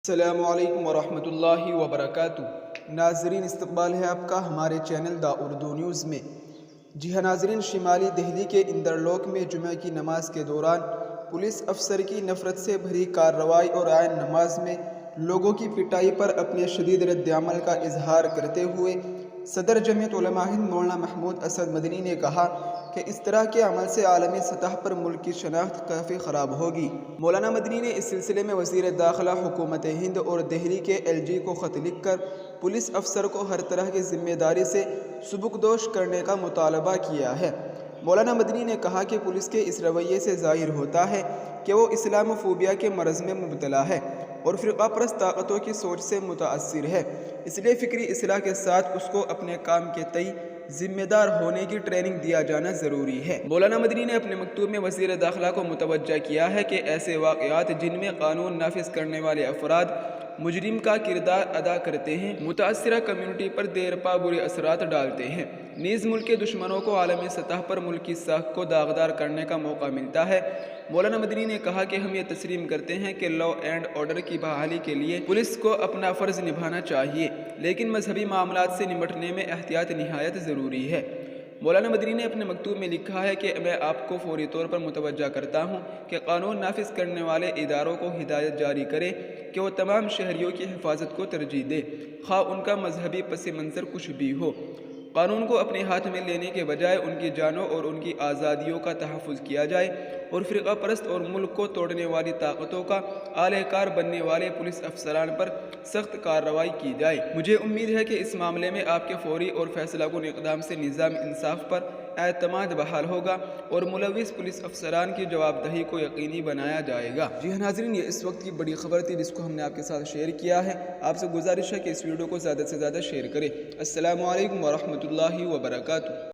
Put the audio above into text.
السلام علیکم ورحمۃ اللہ وبرکاتہ۔ ناظرین، استقبال ہے آپ کا ہمارے چینل دا اردو نیوز میں۔ جی ہاں ناظرین، شمالی دہلی کے اندرلوک میں جمعہ کی نماز کے دوران پولیس افسر کی نفرت سے بھری کارروائی اور عین نماز میں لوگوں کی پٹائی پر اپنے شدید رد عمل کا اظہار کرتے ہوئے صدر جمعیت علماء ہند مولانا محمود اسد مدنی نے کہا کہ اس طرح کے عمل سے عالمی سطح پر ملک کی شناخت کافی خراب ہوگی۔ مولانا مدنی نے اس سلسلے میں وزیر داخلہ حکومت ہند اور دہلی کے LG کو خط لکھ کر پولیس افسر کو ہر طرح کی ذمہ داری سے سبکدوش کرنے کا مطالبہ کیا ہے۔ مولانا مدنی نے کہا کہ پولیس کے اس رویے سے ظاہر ہوتا ہے کہ وہ اسلام فوبیا کے مرض میں مبتلا ہے اور فرقہ پرست طاقتوں کی سوچ سے متاثر ہے، اس لیے فکری اصلاح کے ساتھ اس کو اپنے کام کے تئیں ذمہ دار ہونے کی ٹریننگ دیا جانا ضروری ہے۔ مولانا مدنی نے اپنے مکتوب میں وزیر داخلہ کو متوجہ کیا ہے کہ ایسے واقعات جن میں قانون نافذ کرنے والے افراد مجرم کا کردار ادا کرتے ہیں، متاثرہ کمیونٹی پر دیر پا برے اثرات ڈالتے ہیں، نیز ملک کے دشمنوں کو عالمی سطح پر ملک کی ساکھ کو داغدار کرنے کا موقع ملتا ہے۔ مولانا مدنی نے کہا کہ ہم یہ تسلیم کرتے ہیں کہ لا اینڈ آرڈر کی بحالی کے لیے پولیس کو اپنا فرض نبھانا چاہیے، لیکن مذہبی معاملات سے نمٹنے میں احتیاط نہایت ضروری ہے۔ مولانا مدنی نے اپنے مکتوب میں لکھا ہے کہ میں آپ کو فوری طور پر متوجہ کرتا ہوں کہ قانون نافذ کرنے والے اداروں کو ہدایت جاری کرے کہ وہ تمام شہریوں کی حفاظت کو ترجیح دے، خواہ ان کا مذہبی پس منظر کچھ بھی ہو۔ قانون کو اپنے ہاتھ میں لینے کے بجائے ان کی جانوں اور ان کی آزادیوں کا تحفظ کیا جائے اور فرقہ پرست اور ملک کو توڑنے والی طاقتوں کا اعلی کار بننے والے پولیس افسران پر سخت کارروائی کی جائے۔ مجھے امید ہے کہ اس معاملے میں آپ کے فوری اور فیصلہ کن اقدام سے نظام انصاف پر اعتماد بحال ہوگا اور ملوث پولیس افسران کی جواب دہی کو یقینی بنایا جائے گا۔ جی ہاں ناظرین، یہ اس وقت کی بڑی خبر تھی جس کو ہم نے آپ کے ساتھ شیئر کیا ہے۔ آپ سے گزارش ہے کہ اس ویڈیو کو زیادہ سے زیادہ شیئر کریں۔ السلام علیکم ورحمۃ اللہ وبرکاتہ۔